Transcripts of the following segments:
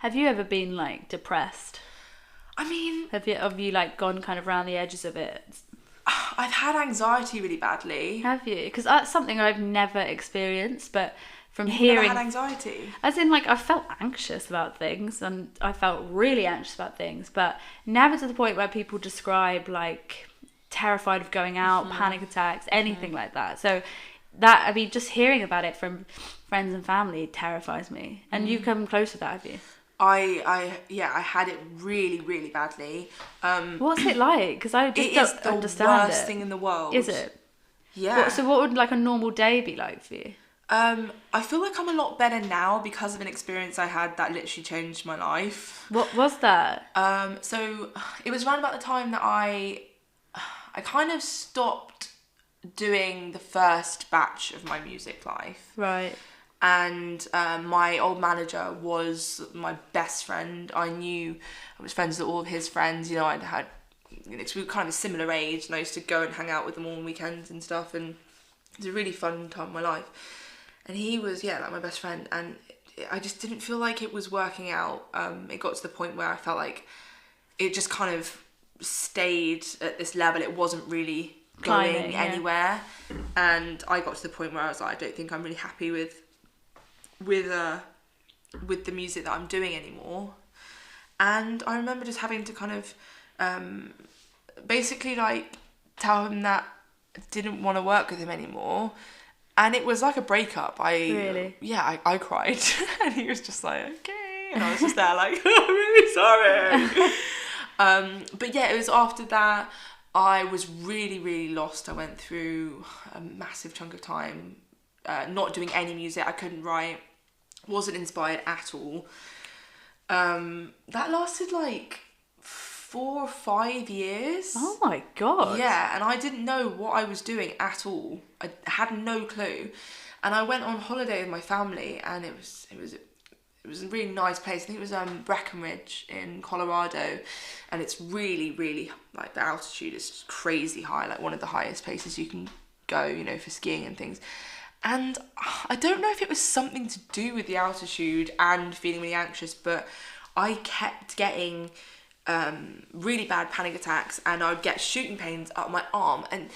Have you ever been like depressed? I mean, Have you like gone kind of around the edges of it? I've had anxiety really badly. Have you? Because that's something I've never experienced, but from You've never hearing, had anxiety? as in like I felt anxious about things, and I felt really anxious about things, but never to the point where people describe like terrified of going out, panic attacks, anything like that. So that, I mean, just hearing about it from friends and family terrifies me. And you've come close to that, have you? Yeah, I had it really, really badly. What's it like? Because I just It is don't the understand worst it. thing in the world. Is it? Yeah. So what would like a normal day be like for you? I feel like I'm a lot better now because of an experience I had that literally changed my life. What was that? So it was around about the time that I kind of stopped doing the first batch of my music life. Right. And my old manager was my best friend. I was friends with all of his friends. You know, we were kind of a similar age, and I used to go and hang out with them all on weekends and stuff. And it was a really fun time of my life. And he was, like my best friend. And I just didn't feel like it was working out. It got to the point where I felt like it just kind of stayed at this level. It wasn't really going anywhere. And I got to the point where I was like, I don't think I'm really happy with the music that I'm doing anymore. And I remember just having to kind of basically like tell him that I didn't want to work with him anymore. And it was like a breakup. Really? Yeah, I cried. And he was just like, okay. And I was just there like, I'm really sorry. But yeah, it was after that I was really, really lost. I went through a massive chunk of time not doing any music. I couldn't write. Wasn't inspired at all. That lasted like 4 or 5 years. Oh my God. Yeah, and I didn't know what I was doing at all. I had no clue. And I went on holiday with my family, and it was a really nice place. I think it was Breckenridge in Colorado, and it's really, really, like, the altitude is crazy high, like one of the highest places you can go, you know, for skiing and things. And I don't know if it was something to do with the altitude and feeling really anxious, but I kept getting really bad panic attacks, and I would get shooting pains up my arm. And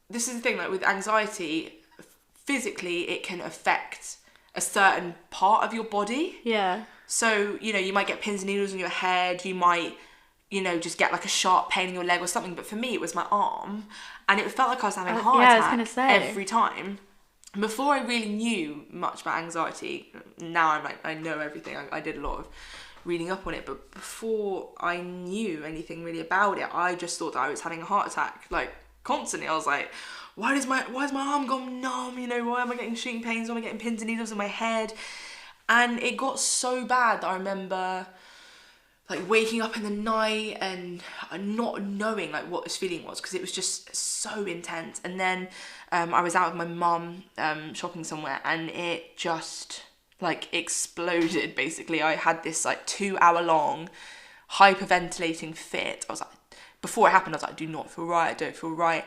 this is the thing, like with anxiety, physically it can affect a certain part of your body. Yeah. So, you know, you might get pins and needles in your head, you might, you know, just get like a sharp pain in your leg or something. But for me, it was my arm, and it felt like I was having a heart yeah, I was attack gonna say. every time. Before I really knew much about anxiety, now I'm like, I know everything. I did a lot of reading up on it, but before I knew anything really about it, I just thought that I was having a heart attack, like constantly. I was like, why is my arm gone numb? You know, why am I getting shooting pains? Why am I getting pins and needles in my head? And it got so bad that I remember like waking up in the night and not knowing like what this feeling was, because it was just so intense. And then I was out with my mum shopping somewhere, and it just like exploded. Basically, I had this like 2-hour long hyperventilating fit. I was like, before it happened, I was like, I do not feel right, I don't feel right.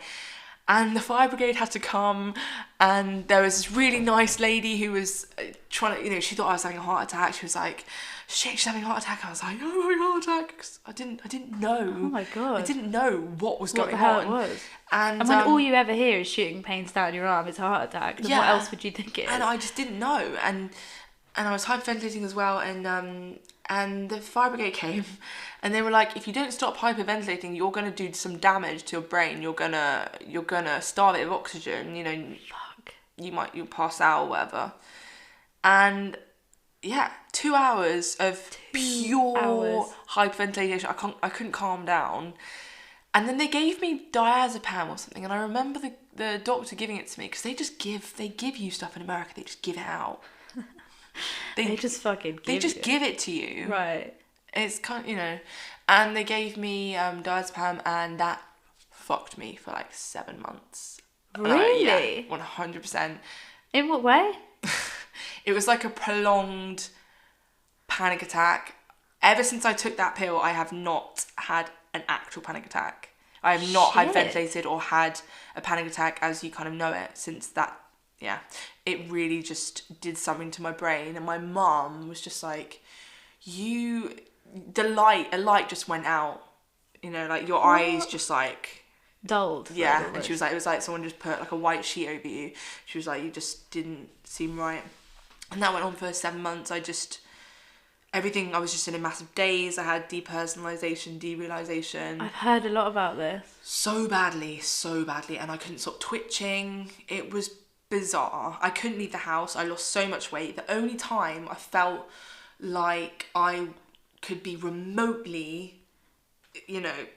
And the fire brigade had to come, and there was this really nice lady who was trying to, you know, she thought I was having a heart attack. She was like, shit, she's having a heart attack. I was like, oh, I'm having a heart attack. 'Cause I didn't know. Oh my God. I didn't know what was going the hell on. it was. And when all you ever hear is shooting pains down your arm, it's a heart attack. Then what else would you think it is? And I just didn't know. And I was hyperventilating as well. And the fire brigade came, and they were like, if you don't stop hyperventilating, you're gonna do some damage to your brain. You're gonna starve it of oxygen. You know, Fuck. You'll pass out or whatever. And yeah, 2 hours of pure hyperventilation. I couldn't calm down. And then they gave me diazepam or something, and I remember the doctor giving it to me, because they give you stuff in America. They just give it out. They just fucking give it to you. Right. It's kind of, you know, and they gave me diazepam, and that fucked me for like 7 months. Really? Yeah, 100%. In what way? It was like a prolonged panic attack. Ever since I took that pill, I have not had an actual panic attack. I have not hyperventilated or had a panic attack as you kind of know it since that. Yeah, it really just did something to my brain. And my mum was just like, a light just went out, you know, like your eyes just like dulled. Yeah, and she was like, it was like someone just put like a white sheet over you. She was like, you just didn't seem right. And that went on for 7 months. I was just in a massive daze. I had depersonalization, derealization. I've heard a lot about this. So badly. And I couldn't stop twitching. It was bizarre. I couldn't leave the house. I lost so much weight. The only time I felt like I could be remotely, you know,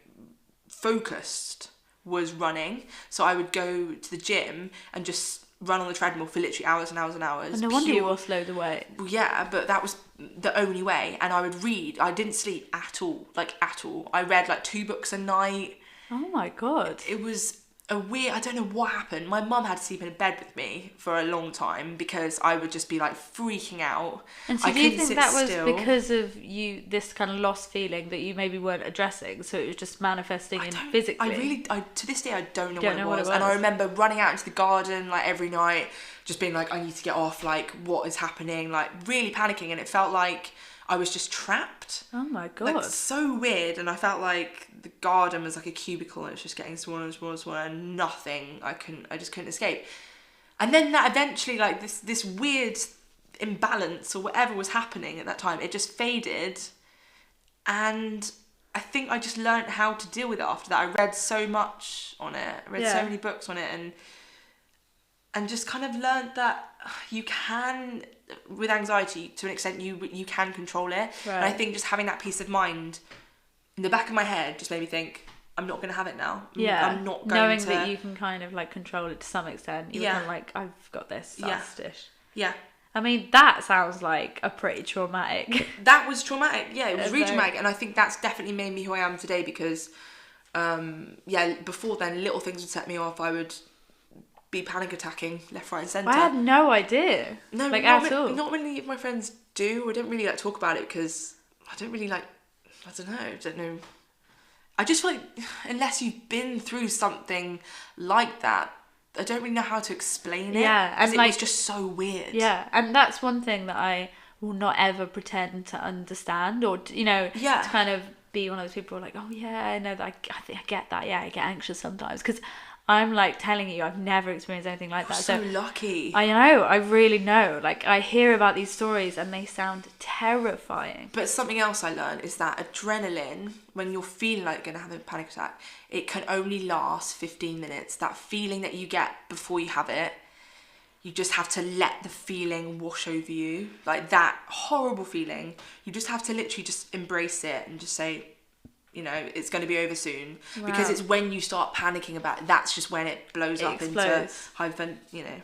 focused was running. So I would go to the gym and just run on the treadmill for literally hours and hours and hours. And no wonder you lost loads of weight. Yeah, but that was the only way. And I would read. I didn't sleep at all. Like, at all. I read, like, 2 books a night. Oh, my God. It was a weird... I don't know what happened. My mum had to sleep in a bed with me for a long time because I would just be, like, freaking out. And so do you think that was because of you, this kind of lost feeling that you maybe weren't addressing, so it was just manifesting physically? To this day, I don't know what it was. And I remember running out into the garden, like, every night, just being like, I need to get off, like, what is happening? Like, really panicking, and it felt like I was just trapped. Oh my God. Like, so weird. And I felt like the garden was like a cubicle and it was just getting smaller and smaller and smaller, and nothing. I just couldn't escape. And then that eventually, like, this weird imbalance or whatever was happening at that time, it just faded. And I think I just learned how to deal with it after that. I read so much on it. I read so many books on it, and just kind of learned that you can, with anxiety, to an extent, you can control it. Right. And I think just having that peace of mind in the back of my head just made me think, I'm not going to have it now. Yeah. I'm not going to... Knowing that you can kind of, like, control it to some extent. You're kind of like, I've got this. Dish. Yeah. I mean, that sounds like a pretty traumatic... That was traumatic. Yeah, it was really traumatic. And I think that's definitely made me who I am today because, before then, little things would set me off. I would be panic attacking left, right and centre. I had no idea. No, like, at all. Not many of my friends do. I don't really like talk about it because I don't really like... I don't know. I just feel like unless you've been through something like that, I don't really know how to explain it. Yeah, and it was just so weird. Yeah, and that's one thing that I will not ever pretend to understand or, to kind of be one of those people who are like, oh yeah, I know that, I think I get that. Yeah, I get anxious sometimes because I'm like telling you, I've never experienced anything like that. So lucky. I know, I really know. Like, I hear about these stories and they sound terrifying. But something else I learned is that adrenaline, when you're feeling like you're going to have a panic attack, it can only last 15 minutes. That feeling that you get before you have it, you just have to let the feeling wash over you. Like, that horrible feeling, you just have to literally just embrace it and just say, you know, it's going to be over soon. Wow. Because it's when you start panicking about it, that's just when it blows up into hyperventilation.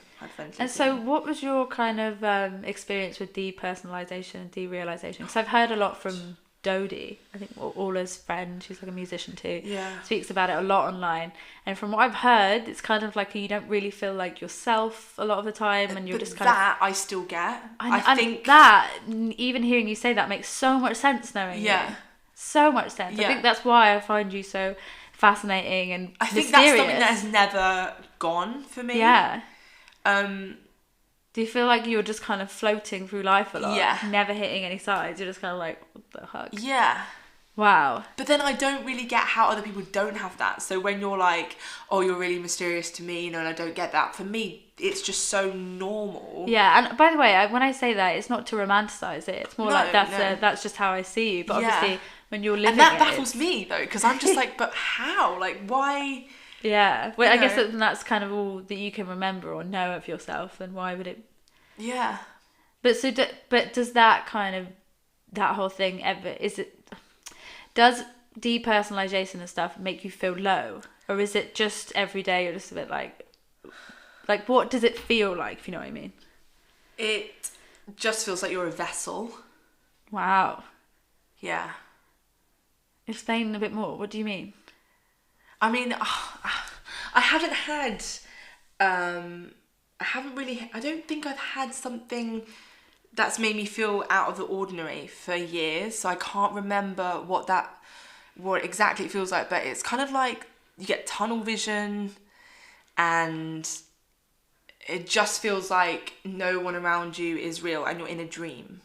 And so what was your kind of experience with depersonalization and derealization? Because I've heard a lot from Dodie, I think Ola's friend, she's like a musician too, speaks about it a lot online. And from what I've heard, it's kind of like you don't really feel like yourself a lot of the time, and you're just kind that I still get. I think that, even hearing you say that makes so much sense knowing you. So much sense. I think that's why I find you so fascinating and I think mysterious. That's something that has never gone for me. Yeah. Do you feel like you're just kind of floating through life a lot? Yeah. Never hitting any sides? You're just kind of like, what the heck? Yeah. Wow. But then I don't really get how other people don't have that. So when you're like, oh, you're really mysterious to me, you know, and I don't get that. For me, it's just so normal. Yeah, and by the way, when I say that, it's not to romanticize it. It's more like that's just how I see you. But obviously, when you're living it... And that baffles me, though, because I'm just like, but how? Like, why... Yeah, well, I guess that's kind of all that you can remember or know of yourself, then why would it... Yeah. But does that kind of, that whole thing ever, does depersonalization and stuff make you feel low? Or is it just every day you're just a bit like what does it feel like, if you know what I mean? It just feels like you're a vessel. Wow. Yeah. Explain a bit more. What do you mean? I mean, I haven't had, I don't think I've had something that's made me feel out of the ordinary for years. So I can't remember what exactly it feels like, but it's kind of like you get tunnel vision and it just feels like no one around you is real and you're in a dream.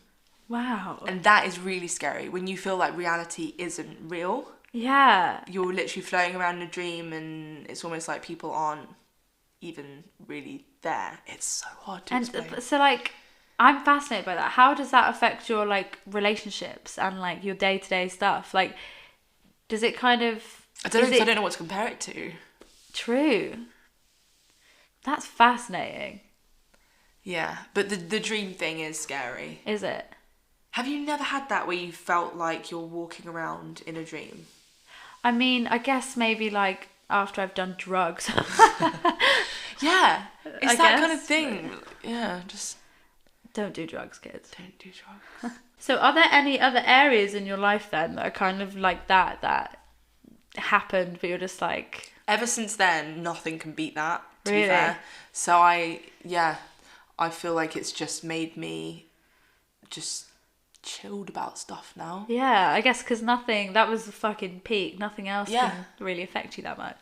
Wow. And that is really scary when you feel like reality isn't real. Yeah. You're literally floating around in a dream and it's almost like people aren't even really there. It's so hard to explain. So like, I'm fascinated by that. How does that affect your like relationships and like your day-to-day stuff? Like, does it kind of... I don't know, 'cause I don't know what to compare it to. True. That's fascinating. Yeah, but the dream thing is scary. Is it? Have you never had that where you felt like you're walking around in a dream? I mean, I guess maybe like after I've done drugs. Yeah, it's I that kind guess. of thing. Yeah, just Don't do drugs, kids. don't do drugs. So are there any other areas in your life then that are kind of like that happened, but you're just like... Ever since then, nothing can beat that, to Really? be fair. So I feel like it's just made me just chilled about stuff now. Yeah, I guess because that was the fucking peak. Nothing else Yeah. can really affect you that much.